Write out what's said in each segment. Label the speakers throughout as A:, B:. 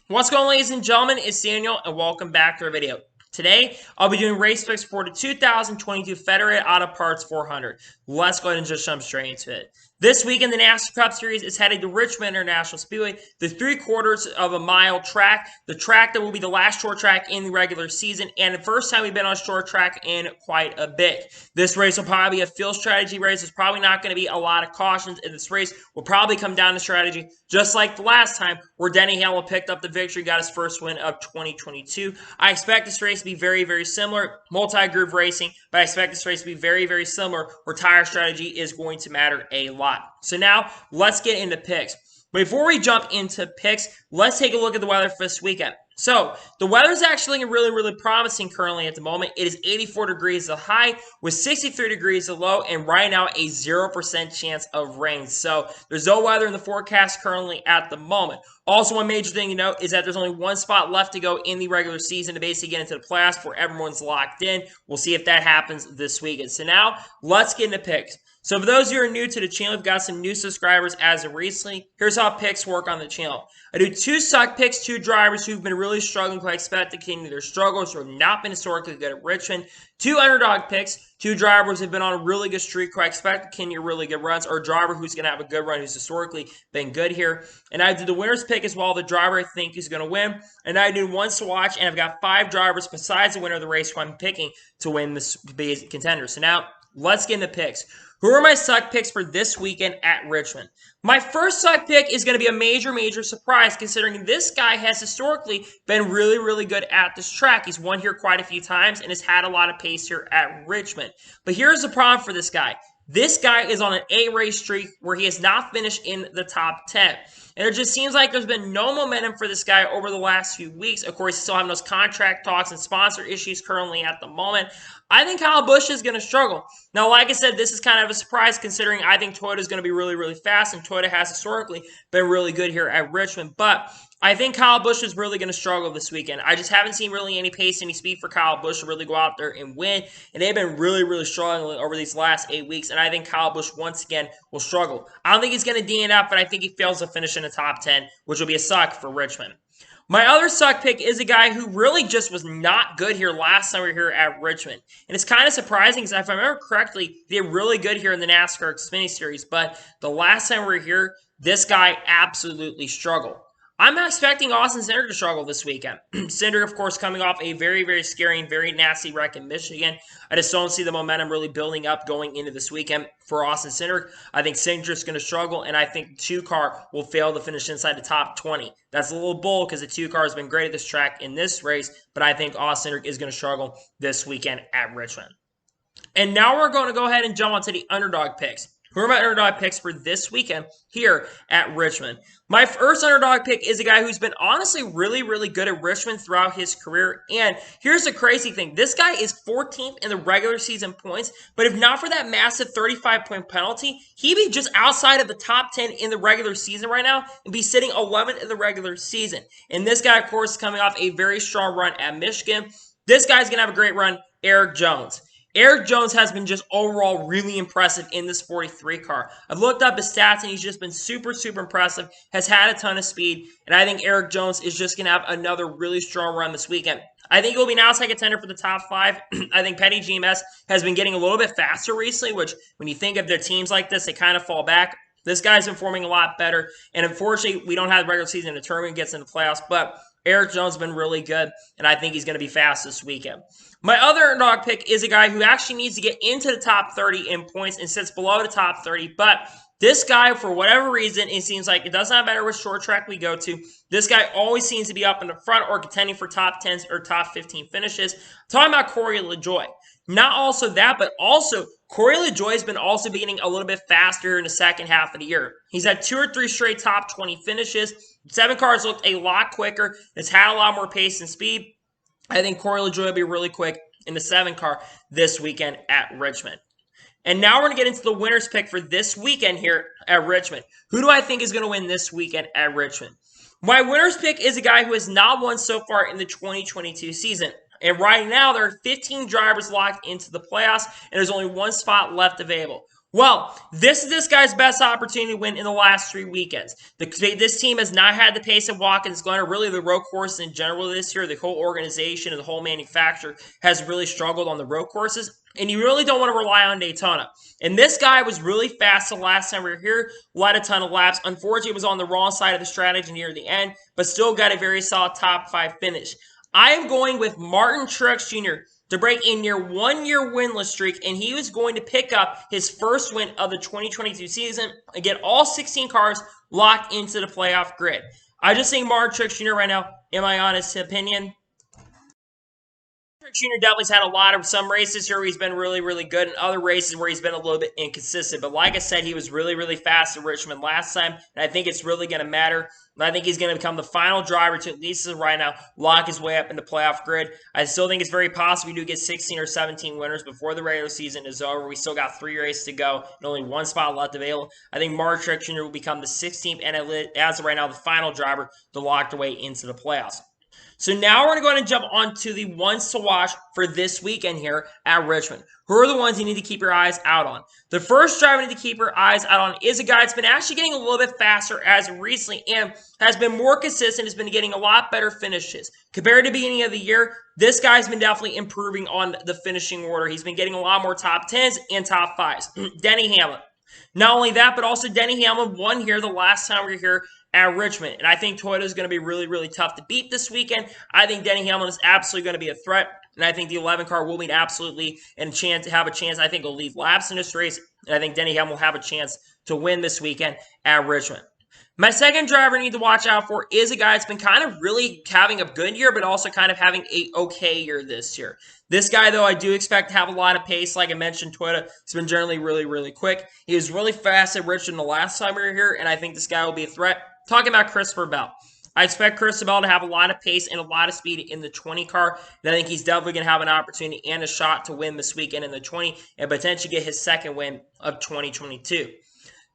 A: What's going on, ladies and gentlemen? It's Daniel, and welcome back to our video. Today, I'll be doing race picks for the 2022 Federated Auto Parts 400. Let's go ahead and just jump straight into it. This week in the NASCAR Cup Series is headed to Richmond International Speedway, the 3/4 of a mile track, the track that will be the last short track in the regular season, and the first time we've been on a short track in quite a bit. This race will probably be a field strategy race. There's probably not going to be a lot of cautions in this race. Will probably come down to strategy, just like the last time where Denny Hamlin picked up the victory, got his first win of 2022. I expect this race to be very, very similar, multi-groove racing, but I expect this race to be very, very similar where tire strategy is going to matter a lot. So now, let's get into picks. Before we jump into picks, let's take a look at the weather for this weekend. So, the weather is actually really, really promising currently at the moment. It is 84 degrees the high with 63 degrees the low, and right now a 0% chance of rain. So, there's no weather in the forecast currently at the moment. Also, one major thing to note is that there's only one spot left to go in the regular season to basically get into the playoffs where everyone's locked in. We'll see if that happens this weekend. So now, let's get into picks. So for those who are new to the channel, we've got some new subscribers as of recently. Here's how picks work on the channel. I do 2 suck picks, 2 drivers who've been really struggling, who I expect to continue their struggles, who have not been historically good at Richmond. 2 underdog picks, 2 drivers who've been on a really good streak, who I expect to continue really good runs, or a driver who's going to have a good run, who's historically been good here. And I do the winner's pick as well, the driver I think is going to win. And I do ones to watch, and I've got 5 drivers besides the winner of the race who I'm picking to win this basic contender. So now, let's get into picks. Who are my suck picks for this weekend at Richmond? My first suck pick is going to be a major surprise, considering this guy has historically been really good at this track. He's won here quite a few times and has had a lot of pace here at Richmond. But here's the problem for this guy. This guy is on an 8-race streak where he has not finished in the top 10. And it just seems like there's been no momentum for this guy over the last few weeks. Of course, he's still having those contract talks and sponsor issues currently at the moment. I think Kyle Busch is going to struggle. Now, like I said, this is kind of a surprise considering I think Toyota is going to be really fast, and Toyota has historically been really good here at Richmond. But I think Kyle Busch is really going to struggle this weekend. I just haven't seen really any pace, any speed for Kyle Busch to really go out there and win. And they've been really struggling over these last 8 weeks. And I think Kyle Busch, once again, will struggle. I don't think he's going to DNF, but I think he fails to finish in the top 10, which will be a suck for Richmond. My other suck pick is a guy who really just was not good here last time we were here at Richmond. And it's kind of surprising because if I remember correctly, they were really good here in the NASCAR Xfinity Series. But the last time we were here, this guy absolutely struggled. I'm not expecting Austin Cindric to struggle this weekend. Cindric, of course, coming off a very scary and very nasty wreck in Michigan. I just don't see the momentum really building up going into this weekend for Austin Cindric. I think Cindric's going to struggle, and I think the 2-car will fail to finish inside the top 20. That's a little bold because the 2-car has been great at this track in this race, but I think Austin Cindric is going to struggle this weekend at Richmond. And now we're going to go ahead and jump onto the underdog picks. Who are my underdog picks for this weekend here at Richmond? My first underdog pick is a guy who's been honestly really good at Richmond throughout his career. And here's the crazy thing. This guy is 14th in the regular season points, but if not for that massive 35-point penalty, he'd be just outside of the top 10 in the regular season right now and be sitting 11th in the regular season. And this guy, of course, is coming off a very strong run at Michigan. This guy's going to have a great run, Eric Jones. Eric Jones has been just overall really impressive in this 43 car. I've looked up his stats, and he's just been super impressive, has had a ton of speed, and I think Eric Jones is just going to have another really strong run this weekend. I think he'll be an outside contender for the top 5. I think Petty GMS has been getting a little bit faster recently, which when you think of their teams like this, they kind of fall back. This guy's been performing a lot better, and unfortunately, we don't have the regular season to determine who gets into the playoffs, but Eric Jones has been really good, and I think he's going to be fast this weekend. My other underdog pick is a guy who actually needs to get into the top 30 in points and sits below the top 30, but this guy, for whatever reason, it seems like it does not matter which short track we go to. This guy always seems to be up in the front or contending for top 10s or top 15 finishes. I'm talking about Corey LaJoie. Not also that, but also Corey LaJoie has been also getting a little bit faster in the second half of the year. He's had 2 or 3 straight top 20 finishes. 7 cars looked a lot quicker. It's had a lot more pace and speed. I think Corey LaJoie will be really quick in the 7 car this weekend at Richmond. And now we're going to get into the winner's pick for this weekend here at Richmond. Who do I think is going to win this weekend at Richmond? My winner's pick is a guy who has not won so far in the 2022 season. And right now, there are 15 drivers locked into the playoffs, and there's only 1 spot left available. Well, this is this guy's best opportunity to win in the last 3 weekends. This team has not had the pace of Watkins Glen, or really the road courses in general this year. The whole organization and the whole manufacturer has really struggled on the road courses, and you really don't want to rely on Daytona. And this guy was really fast the last time we were here, led a ton of laps. Unfortunately, it was on the wrong side of the strategy near the end, but still got a very solid top 5 finish. I am going with Martin Truex Jr. to break a near 1-year winless streak, and he was going to pick up his first win of the 2022 season and get all 16 cars locked into the playoff grid. I just think Martin Truex Jr. right now, in my honest opinion, Jr. definitely had a lot of some races here where he's been really, really good, and other races where he's been a little bit inconsistent. But like I said, he was really, really fast at Richmond last time, and I think it's really going to matter. And I think he's going to become the final driver to, at least right now, lock his way up in the playoff grid. I still think it's very possible we do get 16 or 17 winners before the regular season is over. We still got 3 races to go and only 1 spot left available. I think Martin Truex Jr. will become the 16th and, as of right now, the final driver to lock their way into the playoffs. So now we're going to go ahead and jump on to the ones to watch for this weekend here at Richmond. Who are the ones you need to keep your eyes out on? The first driver you need to keep your eyes out on is a guy that's been actually getting a little bit faster as of recently and has been more consistent, has been getting a lot better finishes. Compared to the beginning of the year, this guy's been definitely improving on the finishing order. He's been getting a lot more top 10s and top 5s. Denny Hamlin. Not only that, but also Denny Hamlin won here the last time we were here at Richmond. And I think Toyota is going to be really, really tough to beat this weekend. I think Denny Hamlin is absolutely going to be a threat. And I think the 11 car will be absolutely and have a chance. I think he'll lead laps in this race. And I think Denny Hamlin will have a chance to win this weekend at Richmond. My second driver I need to watch out for is a guy that's been kind of really having a good year, but also kind of having a okay year this year. This guy, though, I do expect to have a lot of pace. Like I mentioned, Toyota has been generally really, really quick. He was really fast at Richmond the last time we were here, and I think this guy will be a threat. Talking about Christopher Bell. I expect Christopher Bell to have a lot of pace and a lot of speed in the 20 car. And I think he's definitely going to have an opportunity and a shot to win this weekend in the 20 and potentially get his second win of 2022.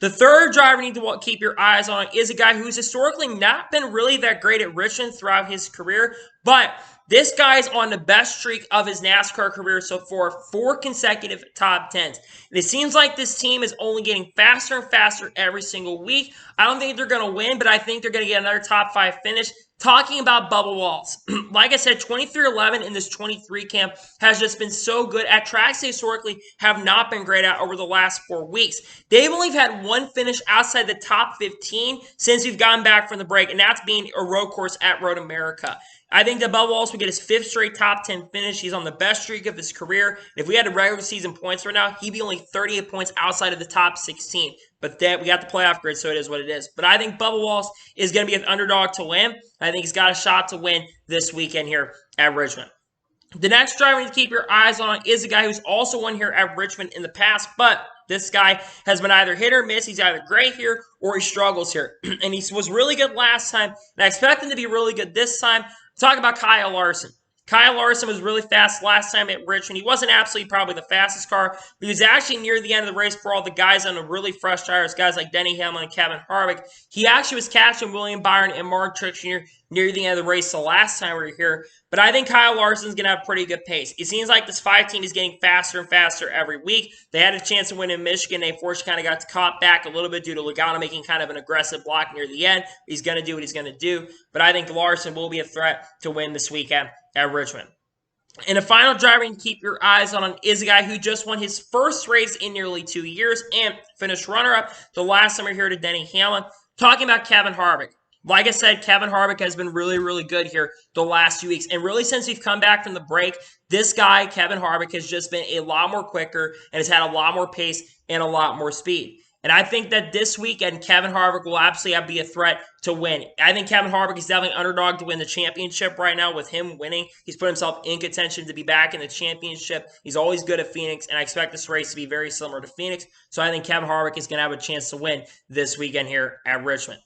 A: The third driver you need to keep your eyes on is a guy who's historically not been really that great at Richmond throughout his career, but this guy's on the best streak of his NASCAR career so far, 4 consecutive top 10s. And it seems like this team is only getting faster and faster every single week. I don't think they're going to win, but I think they're going to get another top 5 finish. Talking about Bubba Wallace, like I said, 23-11 in this 23 camp has just been so good at tracks they historically have not been great at over the last 4 weeks. They've only had 1 finish outside the top 15 since we've gotten back from the break, and that's being a road course at Road America. I think that Bubba Wallace will get his 5th straight top 10 finish. He's on the best streak of his career. If we had a regular season points right now, he'd be only 38 points outside of the top 16. But we got the playoff grid, so it is what it is. But I think Bubba Wallace is going to be an underdog to win. I think he's got a shot to win this weekend here at Richmond. The next driver to keep your eyes on is a guy who's also won here at Richmond in the past, but this guy has been either hit or miss. He's either great here or he struggles here. And he was really good last time, and I expect him to be really good this time. Talk about Kyle Larson. Kyle Larson was really fast last time at Richmond. He wasn't absolutely probably the fastest car, but he was actually near the end of the race for all the guys on the really fresh tires, guys like Denny Hamlin and Kevin Harvick. He actually was catching William Byron and Martin Truex Jr. near the end of the race the last time we were here. But I think Kyle Larson's going to have pretty good pace. It seems like this 5 team is getting faster and faster every week. They had a chance to win in Michigan. They unfortunately kind of got caught back a little bit due to Logano making kind of an aggressive block near the end. He's going to do what he's going to do. But I think Larson will be a threat to win this weekend at Richmond. And the final driver you can keep your eyes on is a guy who just won his first race in nearly 2 years and finished runner-up the last time we were here to Denny Hamlin. Talking about Kevin Harvick. Like I said, Kevin Harvick has been really, really good here the last few weeks. And really since we've come back from the break, this guy, Kevin Harvick, has just been a lot more quicker and has had a lot more pace and a lot more speed. And I think that this weekend, Kevin Harvick will absolutely be a threat to win. I think Kevin Harvick is definitely an underdog to win the championship right now with him winning. He's put himself in contention to be back in the championship. He's always good at Phoenix, and I expect this race to be very similar to Phoenix. So I think Kevin Harvick is going to have a chance to win this weekend here at Richmond.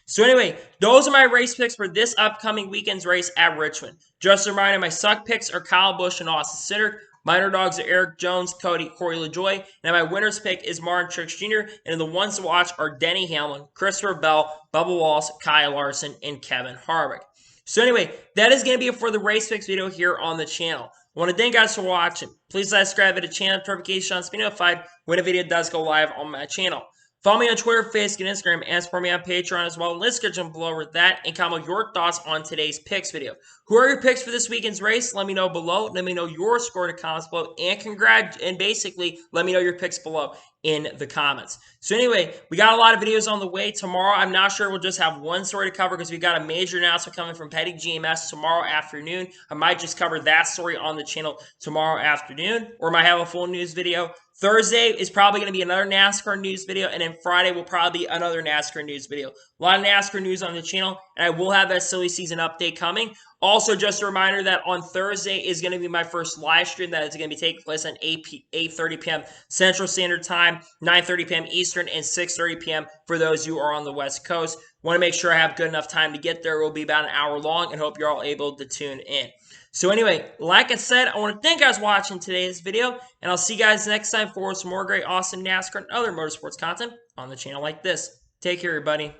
A: So anyway, those are my race picks for this upcoming weekend's race at Richmond. Just a reminder, my suck picks are Kyle Busch and Austin Cindric. My underdogs are Eric Jones, Corey LaJoie, and my winner's pick is Martin Truex Jr., and the ones to watch are Denny Hamlin, Christopher Bell, Bubba Wallace, Kyle Larson, and Kevin Harvick. So anyway, that is going to be it for the race picks video here on the channel. I want to thank you guys for watching. Please subscribe to the channel, notifications to be notified when a video does go live on my channel. Follow me on Twitter, Facebook, and Instagram, and support me on Patreon as well. Let's get jump below with that and comment your thoughts on today's picks video. Who are your picks for this weekend's race? Let me know below. Let me know your score in the comments below, and basically let me know your picks below in the comments. So anyway, we got a lot of videos on the way tomorrow. I'm not sure we'll just have one story to cover because we got a major announcement coming from Petty GMS tomorrow afternoon. I might just cover that story on the channel tomorrow afternoon, or might have a full news video. Thursday is probably going to be another NASCAR news video, and then Friday will probably be another NASCAR news video. A lot of NASCAR news on the channel, and I will have that silly season update coming. Also, just a reminder that on Thursday is going to be my first live stream that is going to be taking place at 8:30 p.m. Central Standard Time, 9:30 p.m. Eastern, and 6:30 p.m. for those who are on the West Coast. Want to make sure I have good enough time to get there. It will be about an hour long, and hope you're all able to tune in. So anyway, like I said, I want to thank you guys for watching today's video, and I'll see you guys next time for some more great, awesome NASCAR and other motorsports content on the channel like this. Take care, everybody.